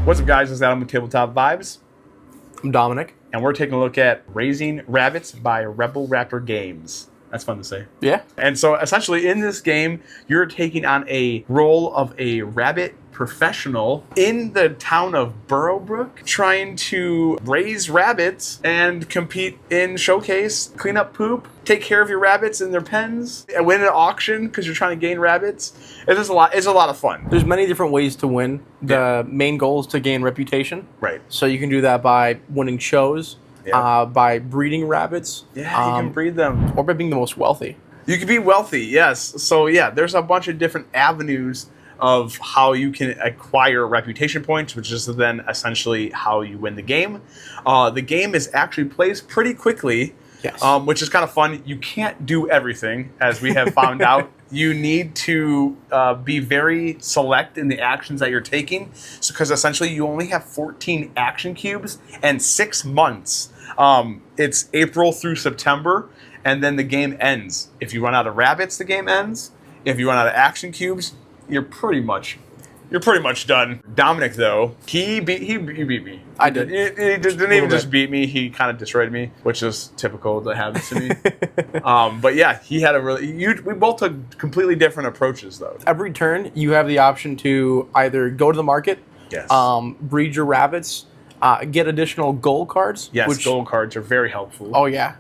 What's up, guys? It's Adam with Tabletop Vibes. I'm Dominic. And we're taking a look at Raising Rabbits by Rebel Raptor Games. That's fun to say. Yeah. And so essentially in this game, you're taking on a role of a rabbit professional in the town of Burrowbrook, trying to raise rabbits and compete in showcase, clean up poop, take care of your rabbits in their pens, and win an auction because you're trying to gain rabbits. It's a lot of fun. There's many different ways to win. The main goal is to gain reputation. Right. So you can do that by winning shows, by breeding rabbits. Yeah, you can breed them. Or by being the most wealthy. You can be wealthy, yes. So yeah, there's a bunch of different avenues of how you can acquire reputation points, which is then essentially how you win the game. The game is actually plays pretty quickly, yes. Which is kind of fun. You can't do everything, as we have found out. You need to be very select in the actions that you're taking, because essentially you only have 14 action cubes and 6 months. It's April through September, and then the game ends. If you run out of rabbits, the game ends. If you run out of action cubes, you're pretty much done. Dominic, though, he beat me. I did. He didn't even just beat me. He kind of destroyed me, which is typical to happen to me. But yeah, he had a we both took completely different approaches, though. Every turn, you have the option to either go to the market, yes, breed your rabbits, get additional gold cards. Yes, gold cards are very helpful. Oh yeah,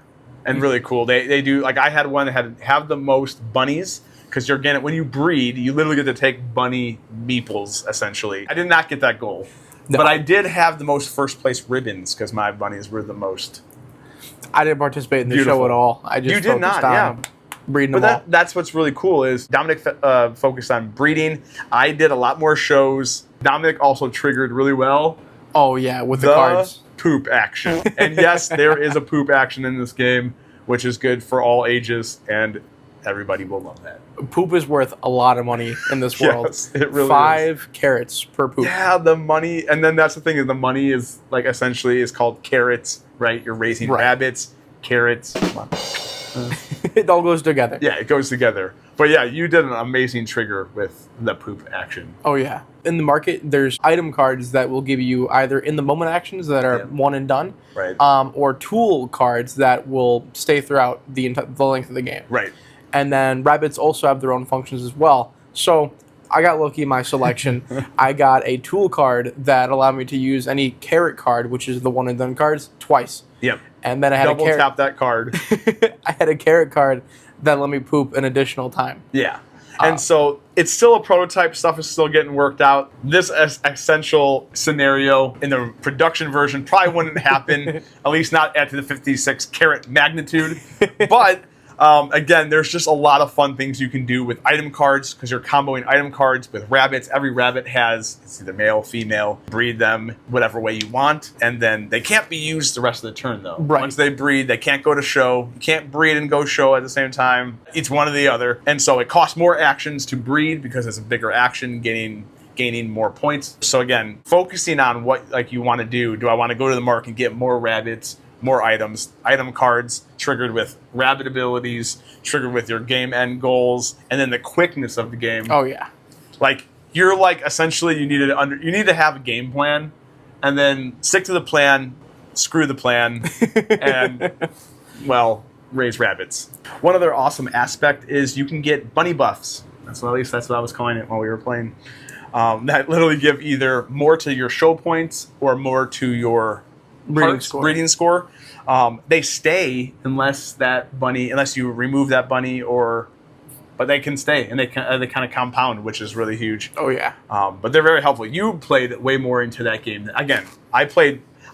and really cool. They do, like, I had one that have the most bunnies. Because you're getting, when you breed, you literally get to take bunny meeples, essentially. I did not get that goal. No. But I did have the most first place ribbons because my bunnies were the most I didn't participate in the show at all. I just focused on breeding them all. That's what's really cool is Dominic focused on breeding. I did a lot more shows. Dominic also triggered really well. Oh yeah, with the cards. Poop action. And yes, there is a poop action in this game, which is good for all ages, and everybody will love that. Poop is worth a lot of money in this world. Yes, it really 5 carrots per poop. Yeah, the money, and then that's the thing, is the money is like essentially is called carrots, right? You're raising rabbits, carrots. It all goes together. Yeah, it goes together. But yeah, you did an amazing trigger with the poop action. Oh yeah. In the market, there's item cards that will give you either in the moment actions that are one and done, right? Or tool cards that will stay throughout the length of the game. Right. And then rabbits also have their own functions as well. So I got lucky in my selection. I got a tool card that allowed me to use any carrot card, which is the one and done cards, twice. Yep. And then I had double tap that card. I had a carrot card that let me poop an additional time. Yeah. And so it's still a prototype. Stuff is still getting worked out. This essential scenario in the production version probably wouldn't happen, at least not at the 56 carat magnitude. But again, there's just a lot of fun things you can do with item cards because you're comboing item cards with rabbits. Every rabbit has, it's either male, female, breed them whatever way you want. And then they can't be used the rest of the turn, though. Right. Once they breed, they can't go to show. You can't breed and go show at the same time. It's one or the other. And so it costs more actions to breed because it's a bigger action, gaining more points. So again, focusing on what you want to do. Do I want to go to the market and get more rabbits? More items, item cards triggered with rabbit abilities, triggered with your game end goals, and then the quickness of the game. Oh yeah, you're essentially you need to have a game plan, and then stick to the plan, screw the plan, and raise rabbits. One other awesome aspect is you can get bunny buffs. At least that's what I was calling it while we were playing. That literally give either more to your show points or more to your breeding score. They stay unless you remove that bunny, but they can stay and they kind of compound, which is really huge. Oh yeah. But they're very helpful. You played way more into that game. Again, I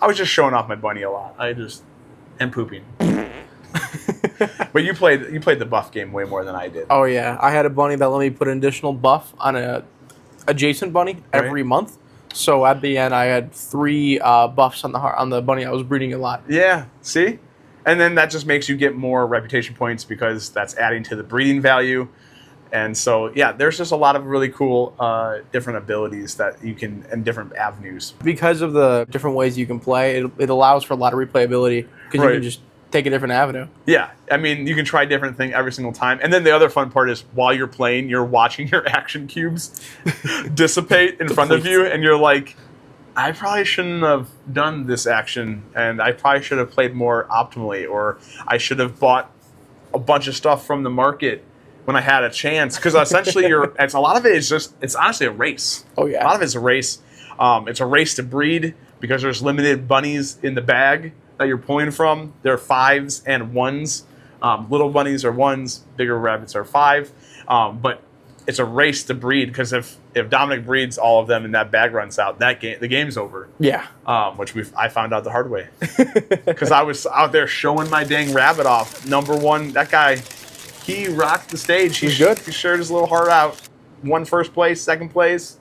was just showing off my bunny a lot. And pooping. But you played the buff game way more than I did. Oh yeah, I had a bunny that let me put an additional buff on a adjacent bunny every month. So at the end, I had 3 buffs on the bunny I was breeding a lot. Yeah, see? And then that just makes you get more reputation points because that's adding to the breeding value. And so, yeah, there's just a lot of really cool different abilities that you can, and different avenues. Because of the different ways you can play, it allows for a lot of replayability because you can just take a different avenue. Yeah, I mean, you can try different things every single time. And then the other fun part is while you're playing, you're watching your action cubes dissipate in front of you, and you're like, I probably shouldn't have done this action, and I probably should have played more optimally, or I should have bought a bunch of stuff from the market when I had a chance. Because essentially, it's a lot of it is it's honestly a race. Oh yeah. A lot of it's a race. It's a race to breed because there's limited bunnies in the bag that you're pulling from. There are 5s and 1s. Little bunnies are 1s, bigger rabbits are 5. But it's a race to breed because if Dominic breeds all of them and that bag runs out, the game's over. Yeah. Which I found out the hard way because I was out there showing my dang rabbit off. Number 1, that guy, he rocked the stage. He's good. He shared his little heart out. Won first place, second place.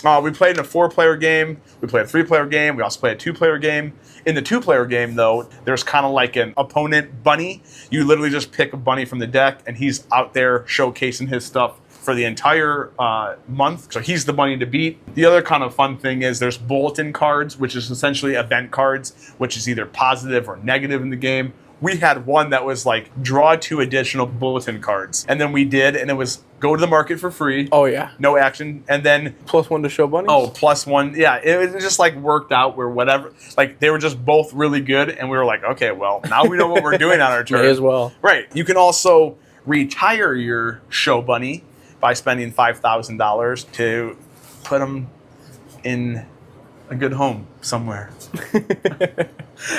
We played in a 4-player game. We played a 3-player game. We also played a 2-player game. In the 2-player game, though, there's kind of like an opponent bunny. You literally just pick a bunny from the deck, and he's out there showcasing his stuff for the entire month. So he's the bunny to beat. The other kind of fun thing is there's Bulletin cards, which is essentially event cards, which is either positive or negative in the game. We had one that was like draw 2 additional Bulletin cards. And then we did, and it was go to the market for free. Oh, yeah. No action. And then +1 to show bunnies? Oh, +1. Yeah, it just like worked out where whatever. Like they were just both really good. And we were like, okay, well, now we know what we're doing on our turn. May as well. Right. You can also retire your show bunny by spending $5,000 to put them in a good home somewhere.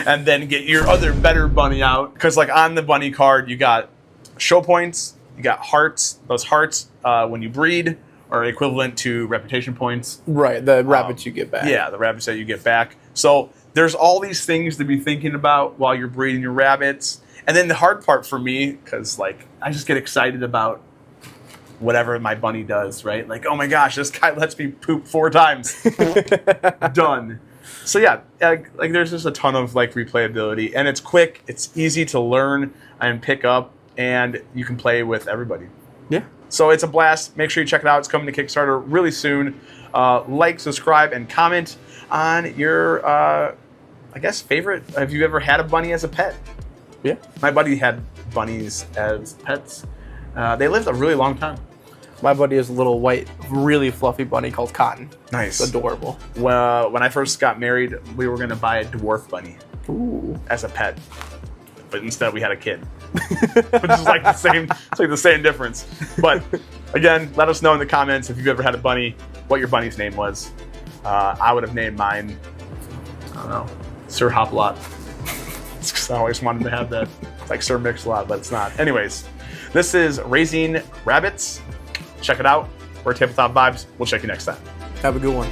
And then get your other better bunny out. Because like on the bunny card, you got show points, you got hearts. Those hearts, when you breed, are equivalent to reputation points. Right, the rabbits you get back. Yeah, the rabbits that you get back. So there's all these things to be thinking about while you're breeding your rabbits. And then the hard part for me, because like I just get excited about whatever my bunny does, right? Like, oh my gosh, this guy lets me poop 4 times. Done. So yeah, like there's just a ton of like replayability, and it's quick, it's easy to learn and pick up, and you can play with everybody. Yeah. So it's a blast. Make sure you check it out. It's coming to Kickstarter really soon. Like, subscribe, and comment on your, I guess, favorite. Have you ever had a bunny as a pet? Yeah. My buddy had bunnies as pets. They lived a really long time. My buddy has a little white, really fluffy bunny called Cotton. Nice. It's adorable. Well, when I first got married, we were going to buy a dwarf bunny Ooh. as a pet, but instead we had a kid, which is like the same. It's like the same difference. But again, let us know in the comments if you've ever had a bunny, what your bunny's name was. I would have named mine, I don't know, Sir Hop-a-Lot. It's because I always wanted to have that. It's like Sir Mix-a-Lot, but it's not. Anyways, this is Raising Rabbits. Check it out. We're Tabletop Vibes. We'll check you next time. Have a good one.